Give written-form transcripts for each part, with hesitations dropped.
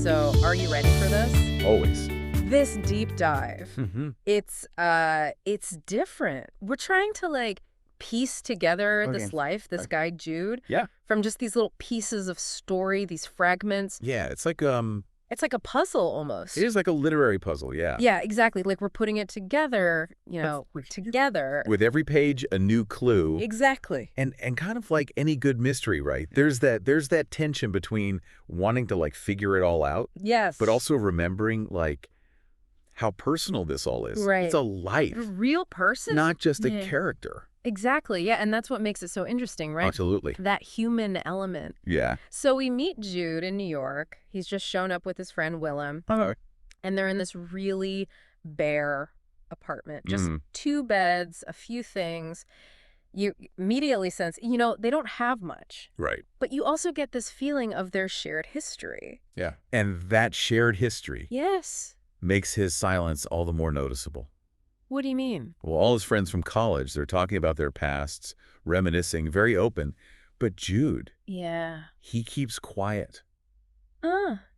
So, are you ready for this? Always. This deep dive. It's different. We're trying to piece together this life, this guy Jude. Yeah. From just these little pieces of story, these fragments. Yeah, it's like It's like a puzzle almost. it is like a literary puzzle, yeah. Yeah, exactly. Like we're putting it together, together. With every page a new clue. Exactly. And kind of like any good mystery, right? There's that tension between wanting to figure it all out, Yes. but also remembering how personal this all is. Right. It's a life. A real person? Not just a character. Exactly. Yeah, and that's what makes it so interesting, right? Absolutely. That human element. Yeah. So we meet Jude in New York. He's just shown up with his friend Willem. And they're in this really bare apartment. Just 2 beds, a few things. You immediately sense, they don't have much. Right. But you also get this feeling of their shared history. Yeah. And that shared history makes his silence all the more noticeable. What do you mean? Well, all his friends from college, they're talking about their pasts, reminiscing, very open. But Jude, he keeps quiet.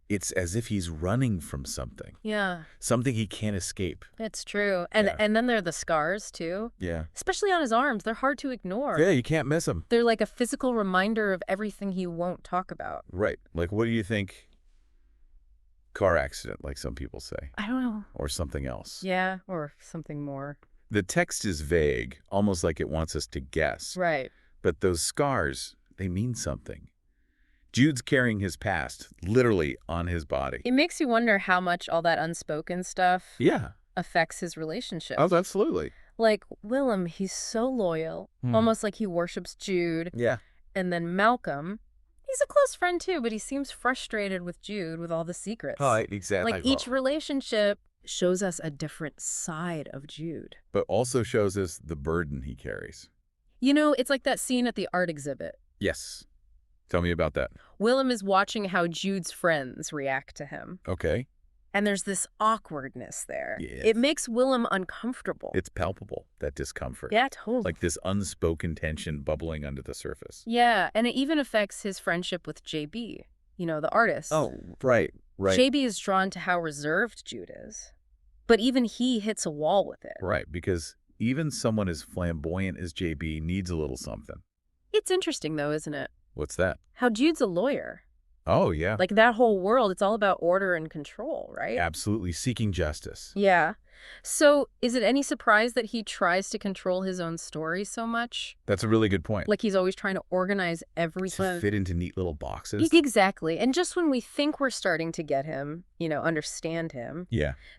It's as if he's running from something. Yeah. Something he can't escape. It's true. And then there are the scars, too. Yeah. Especially on his arms. They're hard to ignore. Yeah, you can't miss them. They're like a physical reminder of everything he won't talk about. Right. Like, what do you think? Car accident, like some people say. I don't know. Or something else. Yeah, or something more. The text is vague, almost like it wants us to guess. Right. But those scars, they mean something. Jude's carrying his past, literally on his body. It makes you wonder how much all that unspoken stuff affects his relationships. Oh, absolutely. Like Willem, he's so loyal, almost like he worships Jude. Yeah. And then Malcolm, he's a close friend too, but he seems frustrated with Jude with all the secrets. Oh, exactly. Like each relationship shows us a different side of Jude. But also shows us the burden he carries. It's like that scene at the art exhibit. Yes. Tell me about that. Willem is watching how Jude's friends react to him. Okay. And there's this awkwardness there. Yes. It makes Willem uncomfortable. It's palpable, that discomfort. Yeah, totally. Like this unspoken tension bubbling under the surface. Yeah, and it even affects his friendship with JB, the artist. Oh, right. JB is drawn to how reserved Jude is. But even he hits a wall with it. Right, because even someone as flamboyant as JB needs a little something. It's interesting, though, isn't it? What's that? How Jude's a lawyer. Oh, yeah. Like that whole world, it's all about order and control, right? Absolutely seeking justice. Yeah. So is it any surprise that he tries to control his own story so much? That's a really good point. Like he's always trying to organize everything. To fit into neat little boxes. Exactly. And just when we think we're starting to get him, understand him,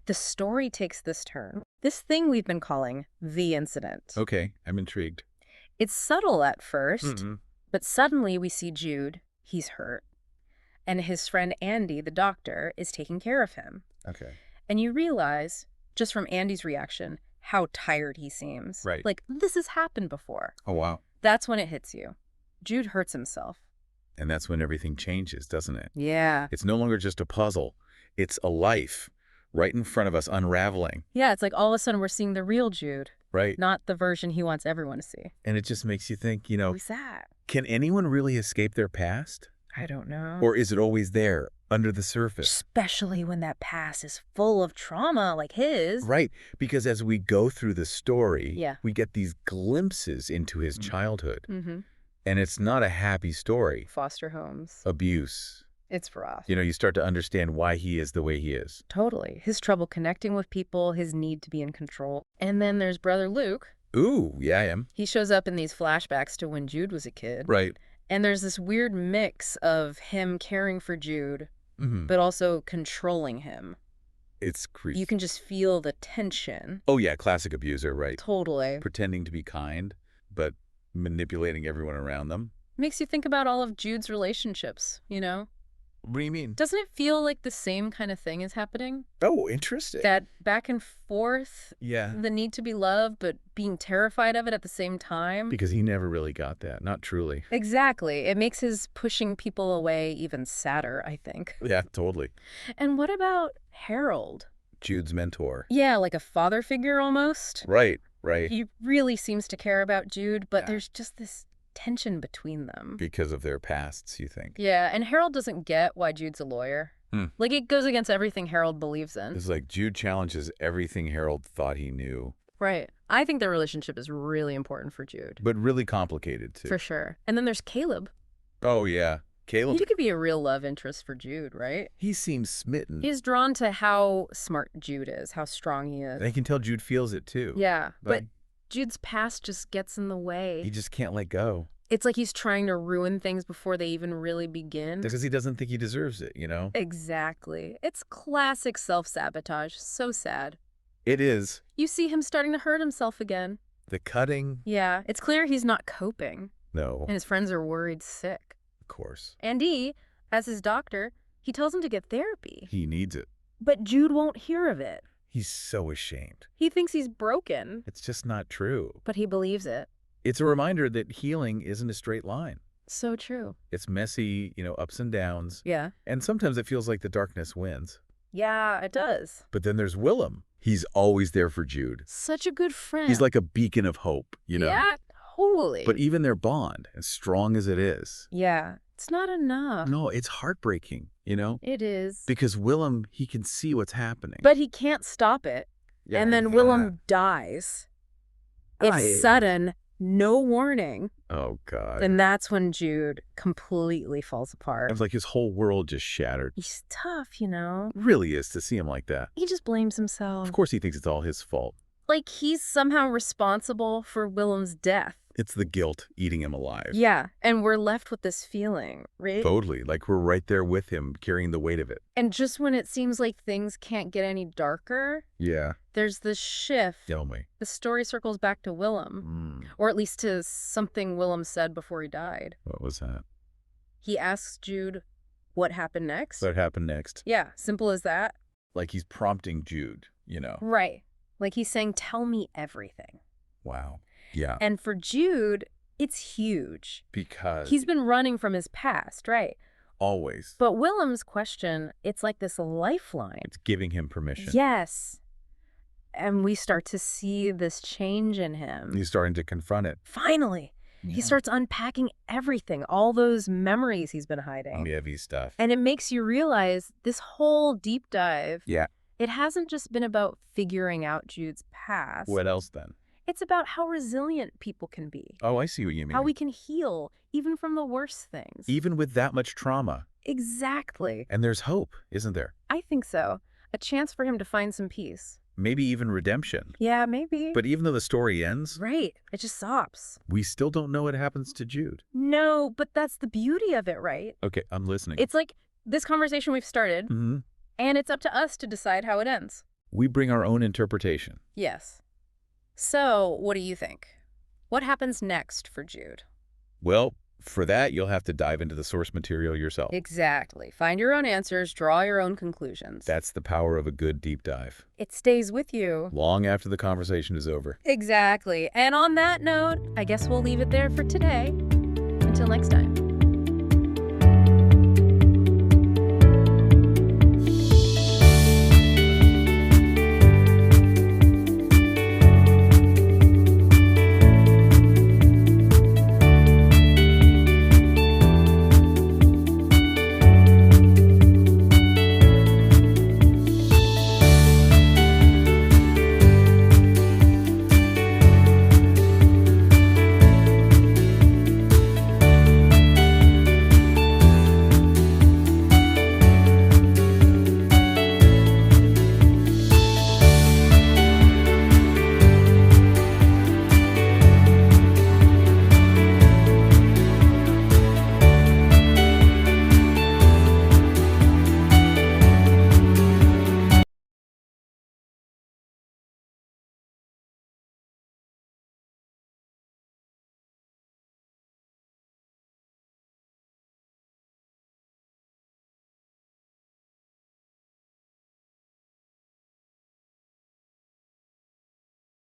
the story takes this turn. This thing we've been calling the incident. Okay, I'm intrigued. It's subtle at first, but suddenly we see Jude. He's hurt. And his friend Andy, the doctor, is taking care of him. Okay. And you realize, just from Andy's reaction, how tired he seems. Right. Like, this has happened before. Oh, wow. That's when it hits you. Jude hurts himself. And that's when everything changes, doesn't it? Yeah. It's no longer just a puzzle. It's a life right in front of us unraveling. Yeah, it's like all of a sudden we're seeing the real Jude. Right. Not the version he wants everyone to see. And it just makes you think, Who's that? Can anyone really escape their past? I don't know. Or is it always there, under the surface? Especially when that past is full of trauma like his. Right, because as we go through the story, we get these glimpses into his childhood. And it's not a happy story. Foster homes. Abuse. It's rough. You start to understand why he is the way he is. Totally. His trouble connecting with people, his need to be in control. And then there's Brother Luke. Ooh, yeah, I am. He shows up in these flashbacks to when Jude was a kid. Right. And there's this weird mix of him caring for Jude, but also controlling him. It's creepy. You can just feel the tension. Oh, yeah, classic abuser, right. Totally. Pretending to be kind, but manipulating everyone around them. Makes you think about all of Jude's relationships, What do you mean? Doesn't it feel like the same kind of thing is happening? Oh, interesting. That back and forth, yeah, the need to be loved, but being terrified of it at the same time. Because he never really got that, not truly. Exactly. It makes his pushing people away even sadder, I think. Yeah, totally. And what about Harold? Jude's mentor. Yeah, like a father figure almost. Right, right. He really seems to care about Jude, but there's just this tension between them. Because of their pasts, you think? Yeah, and Harold doesn't get why Jude's a lawyer. Like, it goes against everything Harold believes in. It's like Jude challenges everything Harold thought he knew. Right. I think their relationship is really important for Jude. But really complicated, too. For sure. And then there's Caleb. Oh, yeah. Caleb. He could be a real love interest for Jude, right? He seems smitten. He's drawn to how smart Jude is, how strong he is. And I can tell Jude feels it, too. Yeah, but Jude's past just gets in the way. He just can't let go. It's like he's trying to ruin things before they even really begin. Because he doesn't think he deserves it, you know? Exactly. It's classic self-sabotage. So sad. It is. You see him starting to hurt himself again. The cutting. Yeah, it's clear he's not coping. No. And his friends are worried sick. Of course. And he, as his doctor, he tells him to get therapy. He needs it. But Jude won't hear of it. He's so ashamed. He thinks he's broken. It's just not true. But he believes it. It's a reminder that healing isn't a straight line. So true. It's messy, ups and downs. Yeah. And sometimes it feels like the darkness wins. Yeah, it does. But then there's Willem. He's always there for Jude. Such a good friend. He's like a beacon of hope, Yeah, totally. But even their bond, as strong as it is. Yeah, it's not enough. No, it's heartbreaking, It is. Because Willem, he can see what's happening. But he can't stop it. Yeah, and then Willem dies. It's sudden. No warning. Oh, God. And that's when Jude completely falls apart. It's like his whole world just shattered. He's tough, Really is to see him like that. He just blames himself. Of course he thinks it's all his fault. Like he's somehow responsible for Willem's death. It's the guilt eating him alive. Yeah, and we're left with this feeling, right? Totally, like we're right there with him, carrying the weight of it. And just when it seems like things can't get any darker, there's this shift. Tell me. The story circles back to Willem, or at least to something Willem said before he died. What was that? He asks Jude, what happened next? What happened next? Yeah, simple as that. Like he's prompting Jude, Right. Like he's saying, tell me everything. Wow. Yeah. And for Jude, it's huge. Because he's been running from his past, right? Always. But Willem's question, it's like this lifeline. It's giving him permission. Yes. And we start to see this change in him. He's starting to confront it. Finally. Yeah. He starts unpacking everything, all those memories he's been hiding. Heavy stuff. And it makes you realize this whole deep dive, it hasn't just been about figuring out Jude's past. What else then? It's about how resilient people can be. Oh, I see what you mean. How we can heal, even from the worst things. Even with that much trauma. Exactly. And there's hope, isn't there? I think so. A chance for him to find some peace. Maybe even redemption. Yeah, maybe. But even though the story ends... Right. It just stops. We still don't know what happens to Jude. No, but that's the beauty of it, right? Okay, I'm listening. It's like this conversation we've started, and it's up to us to decide how it ends. We bring our own interpretation. Yes. So, what do you think? What happens next for Jude? Well, for that, you'll have to dive into the source material yourself. Exactly. Find your own answers, draw your own conclusions. That's the power of a good deep dive. It stays with you. Long after the conversation is over. Exactly. And on that note, I guess we'll leave it there for today. Until next time.